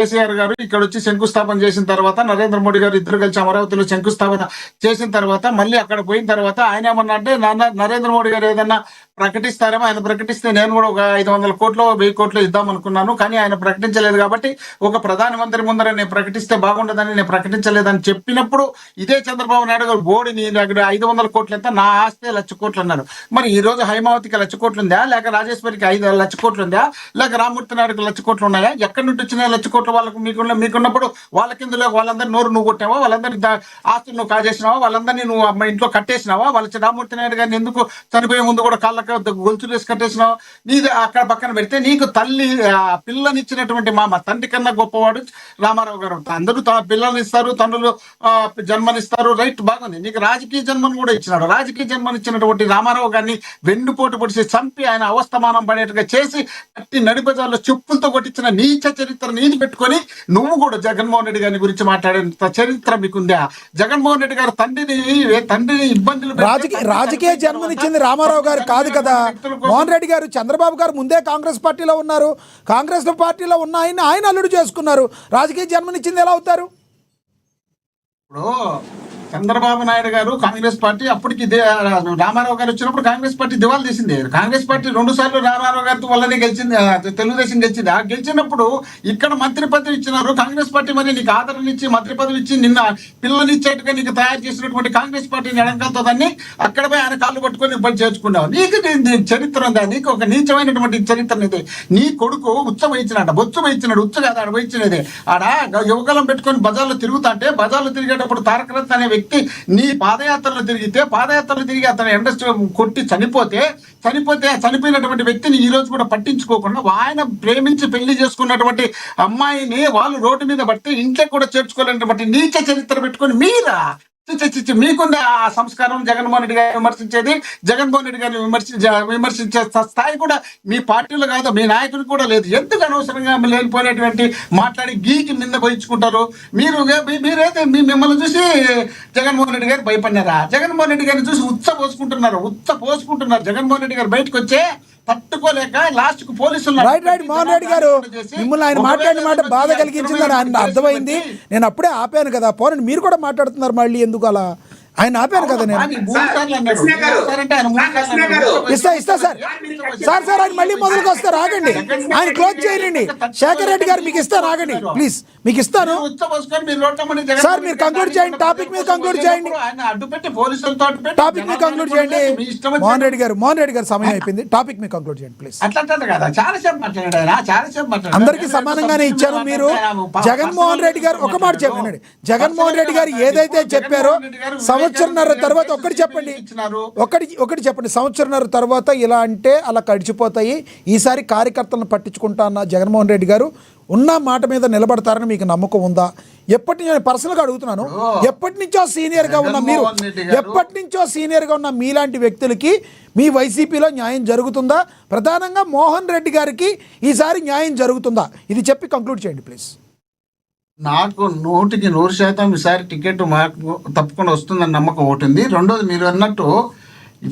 కేసీఆర్ గారు ఇక్కడ వచ్చి శంకుస్థాపన చేసిన తర్వాత నరేంద్ర మోడీ గారు ఇద్దరు కలిసి అమరావతిలో శంకుస్థాపన చేసిన తర్వాత మళ్ళీ అక్కడ పోయిన తర్వాత ఆయన ఏమన్నా అంటే నరేంద్ర మోడీ గారు ఏదన్నా ప్రకటిస్తారేమో, ఆయన ప్రకటిస్తే నేను కూడా ఒక 500 కోట్లు 1000 కోట్లు ఇద్దాం అనుకున్నాను, కానీ ఆయన ప్రకటించలేదు. కాబట్టి ఒక ప్రధానమంత్రి ముందర నేను ప్రకటిస్తే బాగుండదని నేను ప్రకటించలేదని చెప్పినప్పుడు ఇదే చంద్రబాబు నాయుడు గారు బోర్డు నీ దగ్గర 500 కోట్లు ఎంత, నా ఆస్తే 1,00,000 కోట్లు అన్నారు. మరి ఈ రోజు హైమావతికి 1,00,000 కోట్లు ఉందా, లేక రాజేశ్వరికి 5,00,000 కోట్లు ఉందా, లేక రామ్మూర్తి నాయుడుకి 1,00,000 కోట్లు ఉన్నాయా? ఎక్కడి నుండి వచ్చిన 1,00,000 కోట్లు వాళ్ళకు మీకున్నప్పుడు వాళ్ళ కిందలో వాళ్ళందరూ నోరు నువ్వు కొట్టావా, వాళ్ళందరి ఆస్తులు నువ్వు కాజేసినావా, వాళ్ళందరినీ నువ్వు అమ్మ ఇంట్లో కట్టేసినావా, వాళ్ళ రామ్మూర్తి నాయుడు గారిని ఎందుకు చనిపోయే ముందు కూడా కాళ్ళకి గొలుసులు వేసి కట్టేసినావు? నీది అక్కడ పక్కన పెడితే నీకు తల్లి పిల్లనిచ్చినటువంటి మామ, తండ్రి కన్నా గొప్పవాడు రామారావు గారు. అందరూ పిల్లల్ని ఇస్తారు, తండ్రులు జన్మనిస్తారు, రైట్, బాగుంది. నీకు రాజకీయ జన్మను కూడా ఇచ్చినాడు. రాజకీయ జన్మనిచ్చినటువంటి రామారావు గారిని వెన్నుపోటు పొడిచి చంపి ఆయన అవస్థమానం పడేట్టుగా చేసి అట్టి నడిపజాల్లో చెప్పులతో కొట్టించిన నీచ చరిత్ర నీది పెట్టుకొని నువ్వు కూడా జగన్మోహన్ రెడ్డి గారి గురించి మాట్లాడేంత చరిత్ర మీకుందా? జగన్మోహన్ రెడ్డి గారు తండ్రిని ఇబ్బందులు రాజకీయ జన్మనిచ్చింది రామారావు గారు కాదు కదా. మోహన్ రెడ్డి గారు చంద్రబాబు గారు ముందే కాంగ్రెస్ పార్టీలో ఉన్నారు, కాంగ్రెస్ పార్టీలో ఉన్న ఆయన అల్లుడు చేసుకున్నారు. రాజకీయ జన్మనిచ్చింది ఎలా అవుతారు? ఇప్పుడు చంద్రబాబు నాయుడు గారు కాంగ్రెస్ పార్టీ అప్పటికి రామారావు గారు వచ్చినప్పుడు కాంగ్రెస్ పార్టీ దివాళా తీసింది. కాంగ్రెస్ పార్టీ 2 సార్లు రామారావు గారి వల్లనే గెలిచింది, తెలుగుదేశం గెలిచింది. ఆ గెలిచినప్పుడు ఇక్కడ మంత్రి పదవి ఇచ్చినారు కాంగ్రెస్ పార్టీ. మరి నీకు ఆదరణ ఇచ్చి మంత్రి పదవి ఇచ్చి నిన్న పిల్లనిచ్చేట్టుగా నీకు తయారు చేసినటువంటి కాంగ్రెస్ పార్టీని ఎడంకలుతుందని అక్కడ పోయి ఆయన కాళ్ళు పట్టుకొని ఇబ్బంది చేర్చుకున్నావు. నీకు చరిత్ర ఉందా? నీకు ఒక నీచమైనటువంటి చరిత్ర ఇది. నీ కొడుకు ఉచ్చ వహించినట్ట, బొచ్చు వహించినాడు, ఉచ్చ కాదు ఆడ వహించినది. ఆడ యువకులం పెట్టుకొని బజార్లో తిరుగుతుంటే బజార్లో తిరిగేటప్పుడు తారకరత్న అనే వ్యక్తి నీ పాదయాత్రలు తిరిగి అతను ఇండస్ట్రీ కొట్టి చనిపోయినటువంటి వ్యక్తిని ఈ రోజు కూడా పట్టించుకోకుండా ఆయన ప్రేమించి పెళ్లి చేసుకున్నటువంటి అమ్మాయిని వాళ్ళు రోడ్డు మీద పడితే ఇంట్లో కూడా చేర్చుకోలేనటువంటి నీచ చరిత్ర పెట్టుకొని మీరా మీకుండే ఆ సంస్కారం? జగన్మోహన్ రెడ్డి గారిని విమర్శించేది, జగన్మోహన్ రెడ్డి గారిని విమర్శించే స్థాయి కూడా మీ పార్టీలో కాదు, మీ నాయకుడికి కూడా లేదు. ఎందుకు అనవసరంగా లేనిపోయినటువంటి మాట్లాడి గీకి నింద పోయించుకుంటారు? మీరైతే మిమ్మల్ని చూసి జగన్మోహన్ రెడ్డి గారు భయపడినారా? జగన్మోహన్ రెడ్డి గారిని చూసి ఉచ్చ పోసుకుంటున్నారు. జగన్మోహన్ రెడ్డి గారు బయటకు వచ్చే తట్టుకోలేక లాస్ట్ కు పోలీసులు మోహన్ రెడ్డి గారు మిమ్మల్ని ఆయన మాట్లాడిన మాట బాధ కలిగించిందని ఆయన అర్థమైంది. నేను అప్పుడే ఆపాను కదా, పోనీ మీరు కూడా మాట్లాడుతున్నారు మళ్ళీ ఎందుకు అలా? ఆయన ఆపాను కదా నేను. ఇస్తా సార్ ఆయన మళ్ళీ మొదలుకు వస్తారు, ఆగండి, ఆయన క్లోజ్ చేయండి. శేఖర్ రెడ్డి గారు మీకు ఇస్తాను, ఆగండి ప్లీజ్, మీకు ఇస్తాను సార్. మీరు కంక్లూడ్ చేయండి, టాపిక్ మీద కంక్లూడ్ చేయండి, టాపిక్ మీద కంక్లూడ్ చేయండి. మోహన్ రెడ్డి గారు సమయం అయిపోయింది, టాపిక్ మీద కంక్లూడ్ చేయండి ప్లీజ్. అందరికీ సమానంగానే ఇచ్చారు. మీరు జగన్మోహన్ రెడ్డి గారు ఒక మాట చెప్పండి. జగన్మోహన్ రెడ్డి గారు ఏదైతే చెప్పారో సంవత్సరంన్నర తర్వాత ఒకటి చెప్పండి, సంవత్సరంన్నర తర్వాత ఇలా అంటే అలా గడిచిపోతాయి, ఈసారి కార్యకర్తలను పట్టించుకుంటా అన్న జగన్మోహన్ రెడ్డి గారు ఉన్న మాట మీద నిలబడతారని మీకు నమ్మకం ఉందా? ఎప్పటి నుంచి, పర్సనల్గా అడుగుతున్నాను, ఎప్పటి నుంచో సీనియర్గా ఉన్న మీలాంటి వ్యక్తులకి మీ వైసీపీలో న్యాయం జరుగుతుందా? ప్రధానంగా మోహన్ రెడ్డి గారికి ఈసారి న్యాయం జరుగుతుందా? ఇది చెప్పి కంక్లూడ్ చేయండి ప్లీజ్. నాకు 100% ఈసారి టికెట్ మాకు తప్పకుండా వస్తుందని నమ్మకం ఒకటి ఉంది. రెండోది, మీరు అన్నట్టు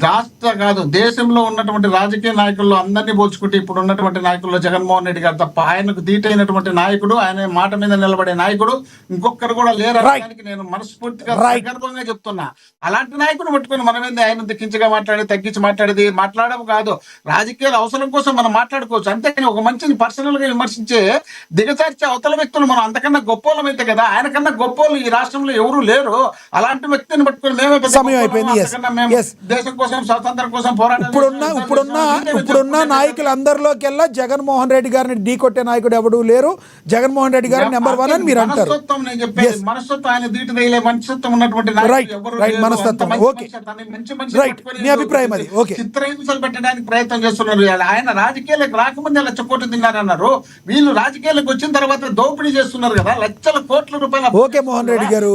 రాష్ట్ర కాదు దేశంలో ఉన్నటువంటి రాజకీయ నాయకుల్లో అందరినీ పోల్చుకుంటే ఇప్పుడు ఉన్నటువంటి నాయకుల్లో జగన్మోహన్ రెడ్డి గారు తప్ప ఆయనకు దీటైనటువంటి నాయకుడు, ఆయన మాట మీద నిలబడే నాయకుడు ఇంకొకరు కూడా లేరడానికి నేను మనస్ఫూర్తిగా గర్వంగా చెప్తున్నా. అలాంటి నాయకుడు పట్టుకొని మనమేంది ఆయన దిక్కించగా తగ్గించి మాట్లాడేది మాట్లాడడం కాదు. రాజకీయాల అవసరం కోసం మనం మాట్లాడుకోవచ్చు, అంతేకాని ఒక మంచిని పర్సనల్ గా విమర్శించే దిగజార్చే అవతల వ్యక్తులు మనం అంతకన్నా గొప్పోళ్ళం అయితే కదా. ఆయన కన్నా గొప్పోళ్ళు ఈ రాష్ట్రంలో ఎవరు లేరు. అలాంటి వ్యక్తిని పట్టుకొని మేమే దేశం కోసం, స్వాతంత్రం కోసం పోరాటం. ఇప్పుడున్న నాయకులందరిలోకెల్లా జగన్మోహన్ రెడ్డి గారిని ఢీ కొట్టే నాయకుడు ఎవడు లేరు. జగన్మోహన్ రెడ్డి గారు నెంబర్ 1 అని మీరు అంటారు. మనస్తత్వం ఆయన దీటు తగిలే మనస్తత్వం ఉన్నటువంటి మీ అభిప్రాయం అది. చిత్రహింసలు పెట్టడానికి ప్రయత్నం చేస్తున్నారు. ఆయన రాజకీయాలకు రాకముందే 1,00,000 కోట్లు తిన్నారన్నారు, వీళ్ళు రాజకీయాలకు వచ్చిన తర్వాత దోపిడీ చేస్తున్నారు కదా, లక్షల కోట్ల రూపాయల. ఓకే మోహన్ రెడ్డి గారు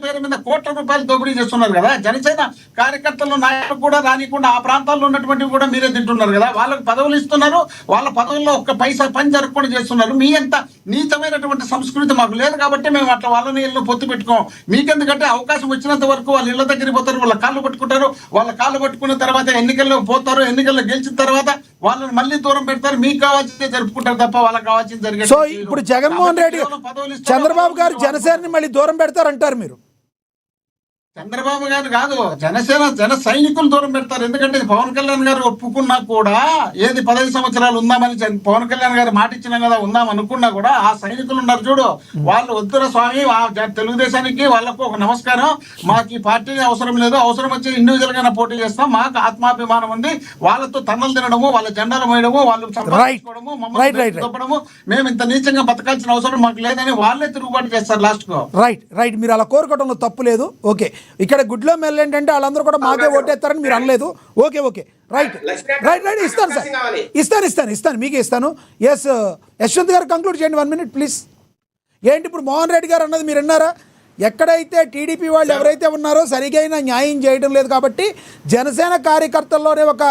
పేరు మీద కోట్ల రూపాయలు దోపిడీ చేస్తున్నారు కదా. జనసేన కార్యకర్తలు నాయకులు కూడా రానికుండా ఆ ప్రాంతాల్లో ఉన్నటువంటివి కూడా మీరే తింటున్నారు కదా. వాళ్ళకి పదవులు ఇస్తున్నారు, వాళ్ళ పదవుల్లో ఒక్క పైసా పని జరగకుండా చేస్తున్నారు. మీ అంత నీచమైనటువంటి సంస్కృతి మాకు లేదు కాబట్టి మేము అట్లా వాళ్ళని ఇల్లు పొత్తు పెట్టుకోం. మీకెందుకంటే అవకాశం వచ్చినంత వరకు వాళ్ళ ఇళ్ళ దగ్గరికి పోతారు, వాళ్ళ కాళ్ళు పట్టుకుంటారు, వాళ్ళ కాళ్ళు పట్టుకున్న తర్వాత ఎన్నికల్లో పోతారు, ఎన్నికల్లో గెలిచిన తర్వాత వాళ్ళని మళ్ళీ దూరం పెడతారు. మీకు కావాల్సిందే జరుపుకుంటారు తప్ప వాళ్ళకి కావాల్సింది జరిగే. సో ఇప్పుడు జగన్మోహన్ రెడ్డి చంద్రబాబు గారు జనసేనని మళ్ళీ దూరం పెడతారంటారు మీరు? చంద్రబాబు గారు కాదు, జన సైనికులు దూరం పెడతారు. ఎందుకంటే పవన్ కళ్యాణ్ గారు ఒప్పుకున్నా కూడా, ఏది 15 సంవత్సరాలు ఉందామని పవన్ కళ్యాణ్ గారు మాట ఇచ్చినాం కదా, ఉందాం అనుకున్నా కూడా ఆ సైనికులు ఉన్నారు చూడు, వాళ్ళు వద్దురా స్వామి, తెలుగుదేశానికి వాళ్ళకు ఒక నమస్కారం, మాకు ఈ పార్టీ అవసరం లేదు, అవసరం వచ్చి ఇండివిజువల్ గానే పోటీ చేస్తాం, మాకు ఆత్మాభిమానం ఉంది, వాళ్ళతో తన్నులు తినడము, వాళ్ళ జెండాలు మోయడము, వాళ్ళు సంపాదించుకోవడము, మమ్మల్ని తప్పడము, మేము ఇంత నీచంగా బతకాల్సిన అవసరం మాకు లేదని వాళ్ళే తిరుగుబాటు చేస్తారు లాస్ట్ కు. రైట్ మీరు అలా కోరుకోవడంలో తప్పు లేదు. ఓకే, ఇక్కడ గుడ్లో మెల్ల ఏంటంటే వాళ్ళందరూ కూడా మాకే ఓటేస్తారని మీరు అనలేదు. ఓకే రైట్ ఇస్తాను సార్, ఇస్తాను మీకే ఇస్తాను. ఎస్ యశ్వంత్ గారు కంక్లూడ్ చేయండి 1 minute ప్లీజ్. ఏంటి ఇప్పుడు మోహన్ రెడ్డి గారు అన్నది మీరు విన్నారా? ఎక్కడైతే టీడీపీ వాళ్ళు ఎవరైతే ఉన్నారో సరిగైన న్యాయం చేయడం లేదు కాబట్టి జనసేన కార్యకర్తల్లోనే ఒక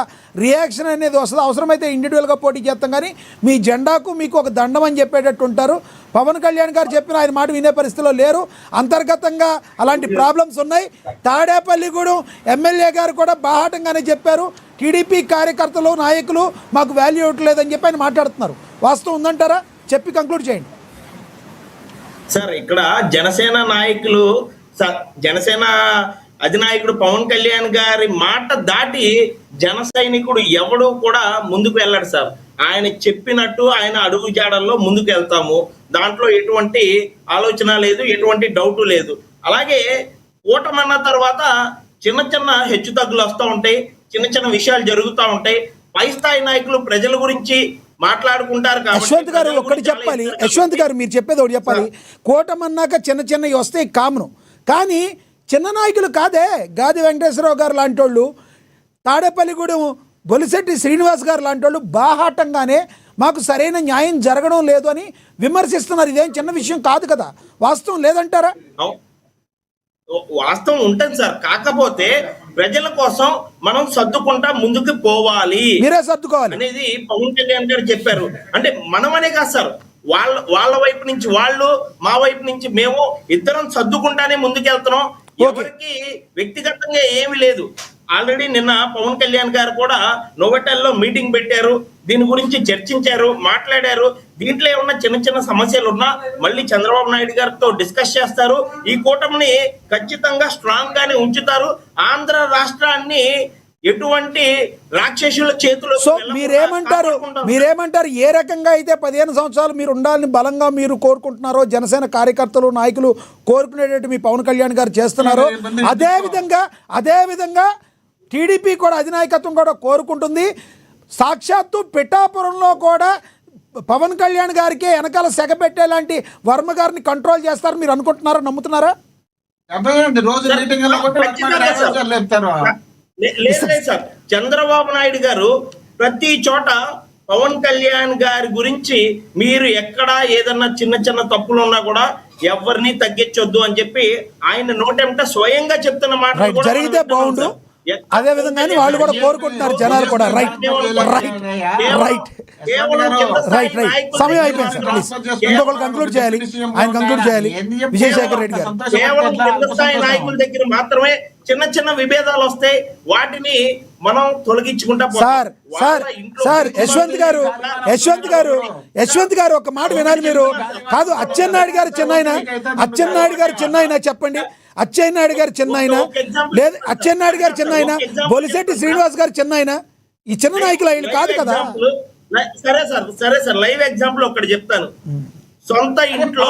రియాక్షన్ అనేది వస్తుంది. అవసరమైతే ఇండివిజువల్గా పోటీ చేస్తాం, కానీ మీ జెండాకు మీకు ఒక దండం అని చెప్పేటట్టు ఉంటారు. పవన్ కళ్యాణ్ గారు చెప్పిన ఆయన మాట వినే పరిస్థితిలో లేరు. అంతర్గతంగా అలాంటి ప్రాబ్లమ్స్ ఉన్నాయి. తాడేపల్లిగూడెం ఎమ్మెల్యే గారు కూడా బాహాటంగానే చెప్పారు, టీడీపీ కార్యకర్తలు నాయకులు మాకు వాల్యూ ఇవ్వట్లేదని చెప్పి ఆయన మాట్లాడుతున్నారు. వాస్తవం ఉందంటారా? చెప్పి కంక్లూడ్ చేయండి సార్. ఇక్కడ జనసేన నాయకులు, జనసేన అధినాయకుడు పవన్ కళ్యాణ్ గారి మాట దాటి జన సైనికుడు ఎవడు కూడా ముందుకు వెళ్ళాడు సార్. ఆయన చెప్పినట్టు ఆయన అడుగు జాడల్లో ముందుకు వెళ్తాము, దాంట్లో ఎటువంటి ఆలోచన లేదు, ఎటువంటి డౌట్ లేదు. అలాగే కూటమన్న తర్వాత చిన్న హెచ్చు తగ్గులు వస్తూ ఉంటాయి, చిన్న విషయాలు జరుగుతూ ఉంటాయి. పై స్థాయి నాయకులు ప్రజల గురించి మాట్లాడుకుంటారు. యశ్వంత్ గారు ఒక్కటి చెప్పాలి, యశ్వంత్ గారు మీరు చెప్పేది ఒకటి చెప్పాలి. కూటమన్నాక చిన్నవి వస్తాయి కామను, కానీ చిన్న నాయకులు కాదే. గాది వెంకటేశ్వరరావు గారు లాంటి వాళ్ళు, తాడేపల్లిగూడెం బొలిశెట్టి శ్రీనివాస్ గారు లాంటి వాళ్ళు బాహాటంగానే మాకు సరైన న్యాయం జరగడం లేదు అని విమర్శిస్తున్నారు. ఇదేం చిన్న విషయం కాదు కదా, వాస్తవం లేదంటారా? వాస్తవం ఉంటుంది సార్, కాకపోతే ప్రజల కోసం మనం సర్దుకుంటా ముందుకు పోవాలి, మీరే సర్దుకోవాలి అనేది పవన్ కళ్యాణ్ గారు చెప్పారు. అంటే మనమనే కాదు సార్, వాళ్ళ వైపు నుంచి వాళ్ళు, మా వైపు నుంచి మేము, ఇద్దరం సర్దుకుంటానే ముందుకెళ్తున్నాం. ఎవరికి వ్యక్తిగతంగా ఏమి లేదు. ఆల్రెడీ నిన్న పవన్ కళ్యాణ్ గారు కూడా నోవెటల్లో మీటింగ్ పెట్టారు, దీని గురించి చర్చించారు, మాట్లాడారు. దీంట్లో ఏమన్నా చిన్న సమస్యలు ఉన్నా మళ్ళీ చంద్రబాబు నాయుడు గారితో డిస్కస్ చేస్తారు. ఈ కూటమిని ఖచ్చితంగా స్ట్రాంగ్ గానే ఉంచుతారు. ఆంధ్ర రాష్ట్రాన్ని ఎటువంటి రాక్షసుల చేతుల్లో. సో మీరేమంటారు ఏ రకంగా అయితే 15 సంవత్సరాలు మీరు ఉండాలని బలంగా మీరు కోరుకుంటున్నారో, జనసేన కార్యకర్తలు నాయకులు కోరుకునేటట్టు మీ పవన్ కళ్యాణ్ గారు చేస్తున్నారో, అదే విధంగా టీడీపీ కూడా అధినాయకత్వం కూడా కోరుకుంటుంది. సాక్షాత్తు పిఠాపురంలో కూడా పవన్ కళ్యాణ్ గారికి వెనకాల సెగపెట్టేలాంటి వర్మ గారిని కంట్రోల్ చేస్తారు మీరు అనుకుంటున్నారా, నమ్ముతున్నారా? లేదు సార్, చంద్రబాబు నాయుడు గారు ప్రతి చోట పవన్ కళ్యాణ్ గారి గురించి మీరు ఎక్కడ ఏదన్నా చిన్న తప్పులు ఉన్నా కూడా ఎవరిని తగ్గించొద్దు అని చెప్పి ఆయన నోటెంట స్వయంగా చెప్తున్న మాట జరిగితే బాగుండు. అదే విధంగా వాళ్ళు కూడా కోరుకుంటున్నారు జనాలు కూడా. రైట్ సమయం అయిపోయింది సార్, ప్లీజ్ ఇంకొకరు కంక్లూడ్ చేయాలి, ఆయన కంక్లూడ్ చేయాలి. విజయశేఖర్ రెడ్డి గారు. కేవలం కింద స్థాయి నాయకుల దగ్గర మాత్రమే చిన్న విభేదాలు వస్తాయి, వాటిని మనం తొలగించుకుంటా. సార్ యశ్వంత్ గారు ఒక మాట వినాలి మీరు. కాదు, అచ్చెన్నాయుడు గారు చిన్నాయన చెప్పండి. అచ్చెన్నాయుడు గారు చిన్నాయన లేదు, అచ్చెన్నాయుడు గారు చిన్నాయన, బొలిశెట్టి శ్రీనివాస్ గారు చిన్నాయన, ఈ చిన్న నాయకులు ఆయన కాదు కదా. సరే సార్ లైవ్ ఎగ్జాంపుల్ ఒకటి చెప్తాను. సొంత ఇంట్లో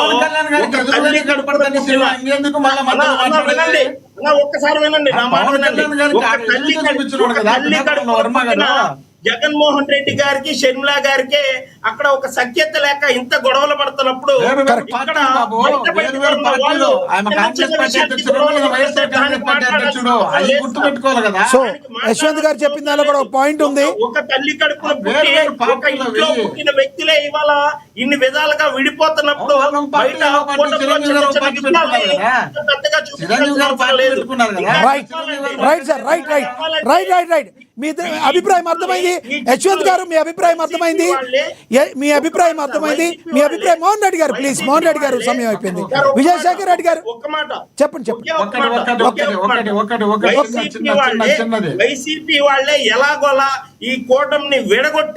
ఒక్కసారి వినండి, నా మాట వినండి. జగన్మోహన్ రెడ్డి గారికి షర్మిల గారికి అక్కడ ఒక సఖ్యత లేక ఇంత గొడవలు పడుతున్నప్పుడు వేరు వేరు ఇక్కడ పార్టీలు బాబు, బయట వేరు వేరు ఉన్న పార్టీలు. వాళ్ళు ఆయన చిన్న కాంగ్రెస్ చిన్న పార్టీ విషయాలకి అధ్యక్షుడు, గొడవలు ఈయన వైఎస్ఆర్ కాంగ్రెస్ పార్టీ అధ్యక్షుడు. అది గుర్తుపెట్టుకోవాలి కదా. సో యశ్వంత్ గారు చెప్పిన దానిలో కూడా ఒక పాయింట్ ఉంది. ఒక తల్లి కడుపున వేరు పుట్టి వేరు ఒక పార్టీలు ఇంట్లో వెళ్ళి. పుట్టిన వ్యక్తులే ఇవాళ ఇన్ని విధాలుగా విడిపోతున్నప్పుడు అవును, పార్టీ, బయట పార్టీ, కూటమిలో చిరంజీవి చిన్న గారు చిన్న పార్టీ విషయాల్ని పెట్టుకున్నారు కదా. పెద్దగా చిరంజీవి గారు చూపించాల్సిన పార్టీ లేదు. పెట్టుకున్నారు కదా. రైట్ సార్, రైట్ మీ అభిప్రాయం అర్థమైంది. యశ్వంత్ గారు మీ అభిప్రాయం అర్థమైంది. మీ అభిప్రాయం అర్థమైంది. మీ అభిప్రాయం మోహన్ రెడ్డి గారు ప్లీజ్. మోహన్ రెడ్డి గారు సమయం అయిపోయింది. విజయశేఖర్ రెడ్డి గారు ఒక్క మాట చెప్పండి. ఒకటి చిన్నది. వైసీపీ వాళ్ళే ఎలాగోలా ఈ కూటమిని విడగొట్టి